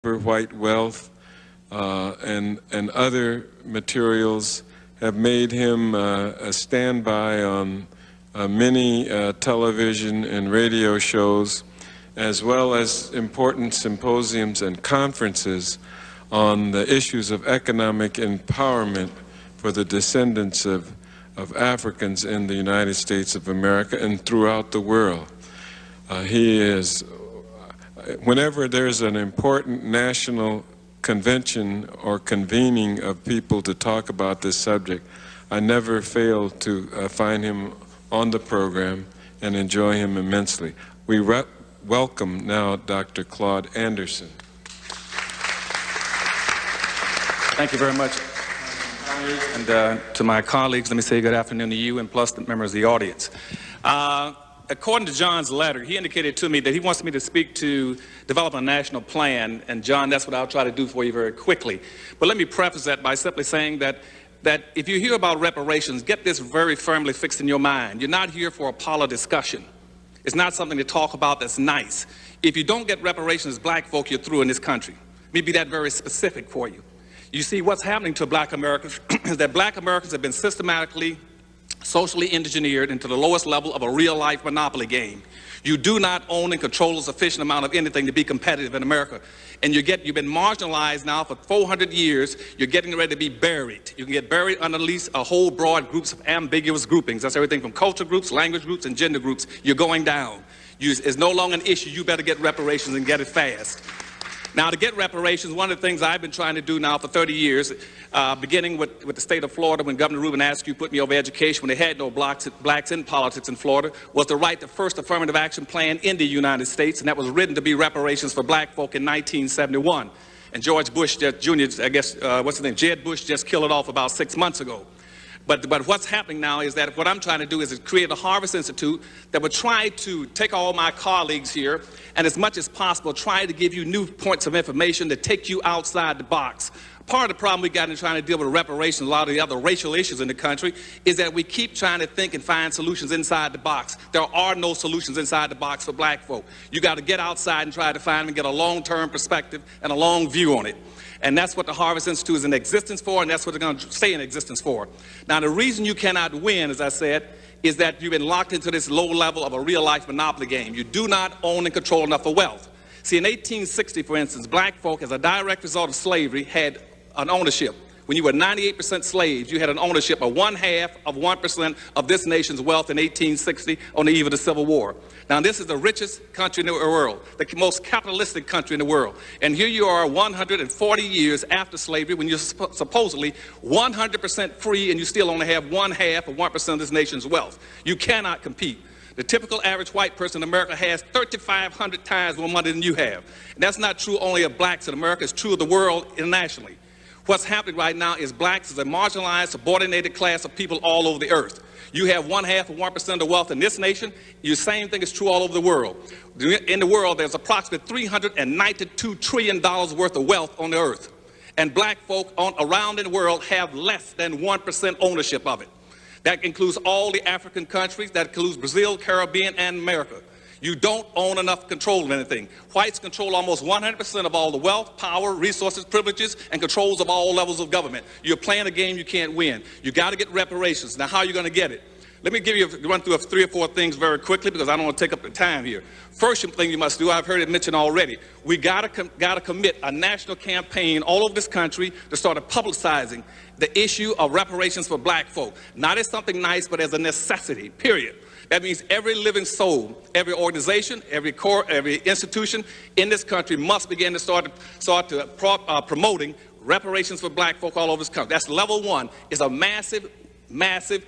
white wealth and other materials have made him a standby on many television and radio shows, as well as important symposiums and conferences on the issues of economic empowerment for the descendants of Africans in the United States of America and throughout the world. He is, whenever there's an important national convention or convening of people to talk about this subject, I never fail to find him on the program and enjoy him immensely. We welcome now Dr. Claud Anderson. Thank you very much. And to my colleagues, let me say good afternoon to you and plus the members of the audience. According to John's letter, he indicated to me that he wants me to speak to develop a national plan, and John, that's what I'll try to do for you very quickly. But let me preface that by simply saying that if you hear about reparations, get this very firmly fixed in your mind. You're not here for a parlor discussion. It's not something to talk about that's nice. If you don't get reparations as black folk, you're through in this country. Let me be that very specific for you. You see, what's happening to black Americans is that black Americans have been systematically socially engineered into the lowest level of a real-life monopoly game. You do not own and control a sufficient amount of anything to be competitive in America. And you've been marginalized now for 400 years. You're getting ready to be buried. You can get buried underneath a whole broad groups of ambiguous groupings. That's everything from culture groups, language groups, and gender groups. You're going down. It's no longer an issue. You better get reparations and get it fast. Now, to get reparations, one of the things I've been trying to do now for 30 years, beginning with the state of Florida, when Governor Rubin Askew put me over education, when they had no blacks in politics in Florida, was to write the first affirmative action plan in the United States, and that was written to be reparations for black folk in 1971. And George Bush Jr., I guess, what's his name, Jed Bush just killed it off about 6 months ago. But what's happening now is that what I'm trying to do is create a Harvest Institute that would try to take all my colleagues here and as much as possible try to give you new points of information that take you outside the box. Part of the problem we got in trying to deal with reparations, a lot of the other racial issues in the country, is that we keep trying to think and find solutions inside the box. There are no solutions inside the box for black folk. You got to get outside and try to find them and get a long-term perspective and a long view on it. And that's what the Harvest Institute is in existence for, and that's what they're going to stay in existence for. Now, the reason you cannot win, as I said, is that you've been locked into this low level of a real-life monopoly game. You do not own and control enough of wealth. See, in 1860, for instance, black folk, as a direct result of slavery, had an ownership. When you were 98% slaves, you had an ownership of 0.5% of this nation's wealth in 1860 on the eve of the Civil War. Now, this is the richest country in the world, the most capitalistic country in the world. And here you are 140 years after slavery when you're supposedly 100% free and you still only have 0.5% of this nation's wealth. You cannot compete. The typical average white person in America has 3,500 times more money than you have. And that's not true only of blacks in America, it's true of the world internationally. What's happening right now is blacks is a marginalized, subordinated class of people all over the earth. You have 0.5% of the wealth in this nation. The same thing is true all over the world. In the world, there's approximately $392 trillion worth of wealth on the earth. And black folk around in the world have less than 1% ownership of it. That includes all the African countries, that includes Brazil, Caribbean, and America. You don't own enough control of anything. Whites control almost 100% of all the wealth, power, resources, privileges, and controls of all levels of government. You're playing a game you can't win. You got to get reparations. Now, how are you going to get it? Let me run through 3 or 4 things very quickly because I don't want to take up the time here. First thing you must do, I've heard it mentioned already, we got to commit a national campaign all over this country to start publicizing the issue of reparations for black folk. Not as something nice, but as a necessity, period. That means every living soul, every organization, every institution in this country must begin to start promoting reparations for black folk all over this country. That's level 1, is a massive, massive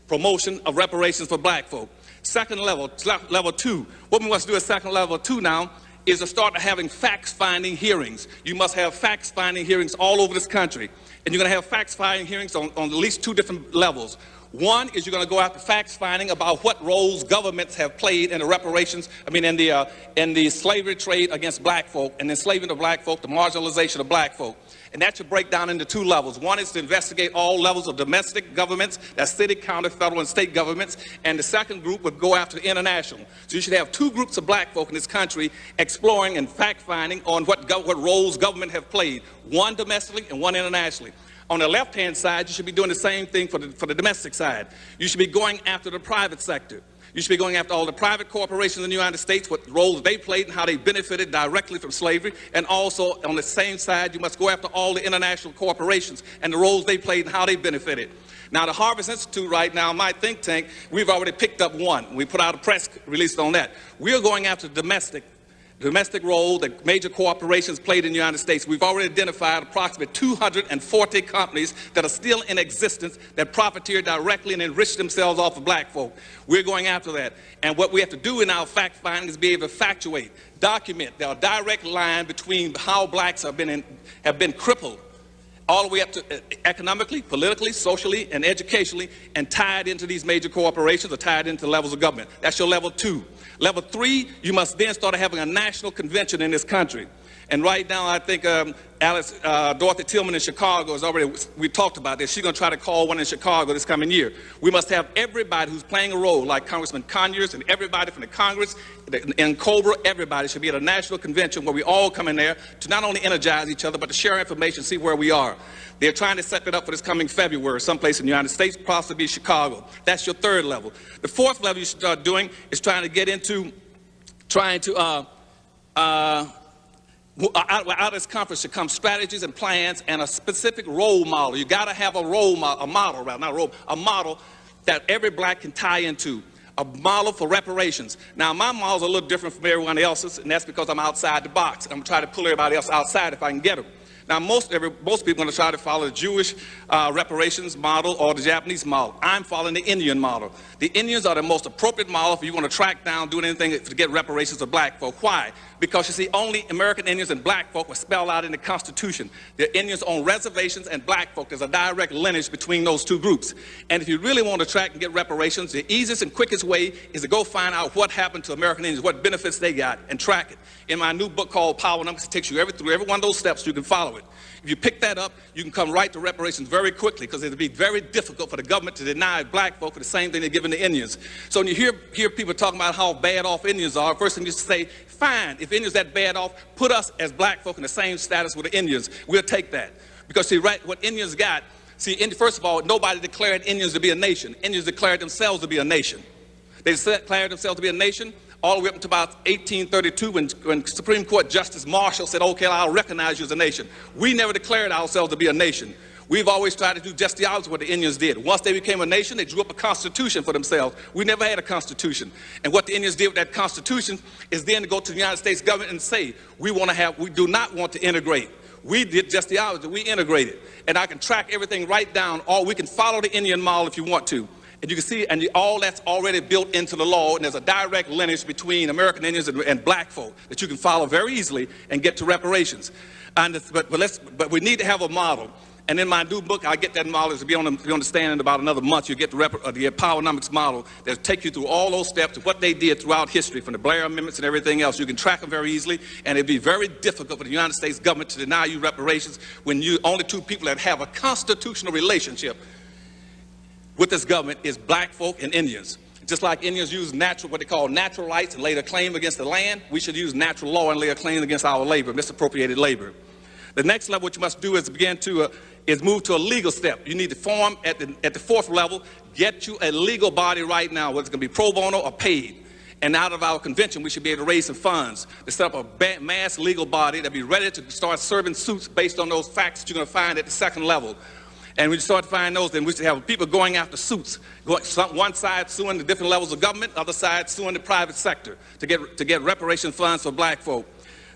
promotion of reparations for black folk. Second level, level 2, what we must do at second level 2 now is to start having facts-finding hearings. You must have facts-finding hearings all over this country. And you're going to have facts-finding hearings on at least 2 different levels. One is you're going to go after facts finding about what roles governments have played in the reparations, in the slavery trade against black folk, and the enslavement of black folk, the marginalization of black folk. And that should break down into two levels. One is to investigate all levels of domestic governments, that's city, county, federal, and state governments. And the second group would go after the international. So you should have two groups of black folk in this country exploring and fact-finding on what roles government have played, one domestically and one internationally. On the left-hand side, you should be doing the same thing for the domestic side. You should be going after the private sector. You should be going after all the private corporations in the United States, what roles they played and how they benefited directly from slavery. And also, on the same side, you must go after all the international corporations and the roles they played and how they benefited. Now, the Harvest Institute right now, my think tank, we've already picked up one. We put out a press release on that. We're going after the domestic role that major corporations played in the United States. We've already identified approximately 240 companies that are still in existence that profiteer directly and enrich themselves off of black folk. We're going after that. And what we have to do in our fact finding is be able to factuate, document. There are direct line between how blacks have been crippled all the way up to economically, politically, socially, and educationally, and tied into these major corporations or tied into levels of government. That's your level 2. Level 3, you must then start having a national convention in this country. And right now, I think Dorothy Tillman in Chicago is already, we talked about this. She's going to try to call one in Chicago this coming year. We must have everybody who's playing a role, like Congressman Conyers and everybody from the Congress, and Cobra, everybody should be at a national convention where we all come in there to not only energize each other, but to share information, see where we are. They're trying to set that up for this coming February, someplace in the United States, possibly Chicago. That's your third level. The fourth level you should start doing is trying to get into, out of this conference should come strategies and plans and a specific role model. You got to have a model that every black can tie into, a model for reparations. Now, my model's a little different from everyone else's, and that's because I'm outside the box. I'm going to try to pull everybody else outside if I can get them. Now, most people are going to try to follow the Jewish reparations model or the Japanese model. I'm following the Indian model. The Indians are the most appropriate model if you want to track down, do anything to get reparations of black folk. Why? Because you see, only American Indians and black folk were spelled out in the Constitution. The Indians on reservations and black folk. There's a direct lineage between those two groups. And if you really want to track and get reparations, the easiest and quickest way is to go find out what happened to American Indians, what benefits they got, and track it. In my new book called Power Numbers, it takes you through every one of those steps. You can follow it. If you pick that up, you can come right to reparations very quickly, because it'll be very difficult for the government to deny black folk for the same thing they're giving the Indians. So when you hear people talking about how bad off Indians are, first thing you say, fine, if Indians that bad off, put us as black folk in the same status with the Indians. We'll take that. Because see, right, what Indians got, first of all, nobody declared Indians to be a nation. Indians declared themselves to be a nation. They declared themselves to be a nation all the way up until about 1832 when Supreme Court Justice Marshall said, okay, I'll recognize you as a nation. We never declared ourselves to be a nation. We've always tried to do just the opposite of what the Indians did. Once they became a nation, they drew up a constitution for themselves. We never had a constitution. And what the Indians did with that constitution is then to go to the United States government and say, we do not want to integrate. We did just the opposite. We integrated. And I can track everything right down, or we can follow the Indian model if you want to. And you can see, all that's already built into the law, and there's a direct lineage between American Indians and black folk that you can follow very easily and get to reparations. But we need to have a model. And in my new book, I get that model to be on the stand in about another month. You get the Powernomics model that will take you through all those steps, what they did throughout history, from the Blair Amendments and everything else. You can track them very easily, and it'd be very difficult for the United States government to deny you reparations when you only two people that have a constitutional relationship with this government is black folk and Indians. Just like Indians use what they call natural rights and lay a claim against the land, we should use natural law and lay a claim against our labor, misappropriated labor. The next level what you must do is move to a legal step. You need to form at the fourth level, get you a legal body right now, whether it's going to be pro bono or paid. And out of our convention, we should be able to raise some funds to set up a mass legal body that'll be ready to start serving suits based on those facts that you're going to find at the second level. And when you start to find those, then we should have people going after suits. One side suing the different levels of government, other side suing the private sector to get reparation funds for black folk.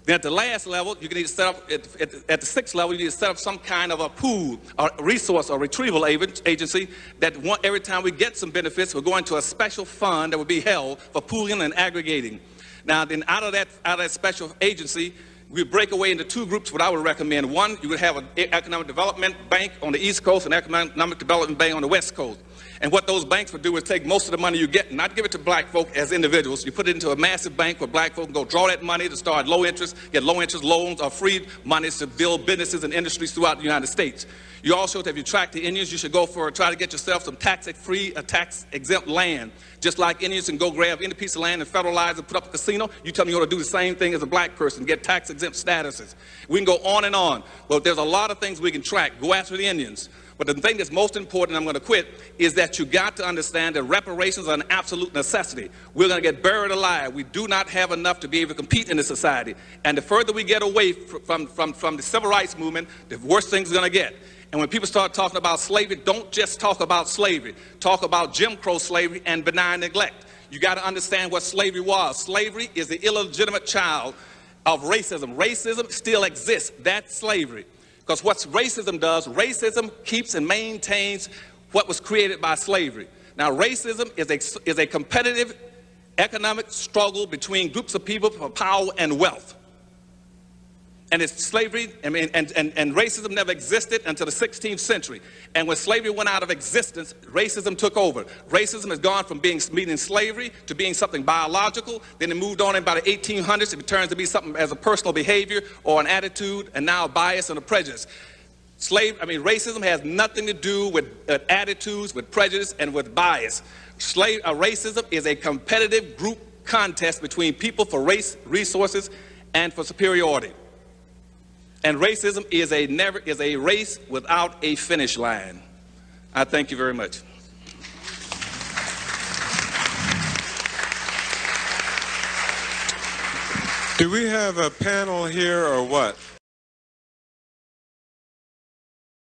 Then at the last level, you need to set up, at the sixth level, you need to set up some kind of a pool, or resource, or retrieval agency that every time we get some benefits, we're going to a special fund that will be held for pooling and aggregating. Now, then out of that special agency, we break away into two groups, what I would recommend. One, you would have an economic development bank on the East Coast and an economic development bank on the West Coast. And what those banks would do is take most of the money you get and not give it to black folk as individuals. You put it into a massive bank where black folk can go draw that money to start low interest, get low interest loans or free monies to build businesses and industries throughout the United States. You also, if you track the Indians, you should go try to get yourself some tax-free, tax-exempt land. Just like Indians can go grab any piece of land and federalize and put up a casino, you tell me you want to do the same thing as a black person, get tax-exempt statuses. We can go on and on. Well, there's a lot of things we can track. Go after the Indians. But the thing that's most important, and I'm going to quit, is that you got to understand that reparations are an absolute necessity. We're going to get buried alive. We do not have enough to be able to compete in this society. And the further we get away from the civil rights movement, the worse things are going to get. And when people start talking about slavery, don't just talk about slavery. Talk about Jim Crow slavery and benign neglect. You got to understand what slavery was. Slavery is the illegitimate child of racism. Racism still exists. That's slavery. Because what racism does, racism keeps and maintains what was created by slavery. Now, racism is a competitive economic struggle between groups of people for power and wealth. And it's slavery, and racism never existed until the 16th century. And when slavery went out of existence, racism took over. Racism has gone from meaning slavery to being something biological. Then it moved on in about the 1800s. It returns to be something as a personal behavior or an attitude, and now a bias and a prejudice. Racism has nothing to do with attitudes, with prejudice, and with bias. Racism is a competitive group contest between people for race, resources, and for superiority. And racism is a race without a finish line. I thank you very much. Do we have a panel here or what?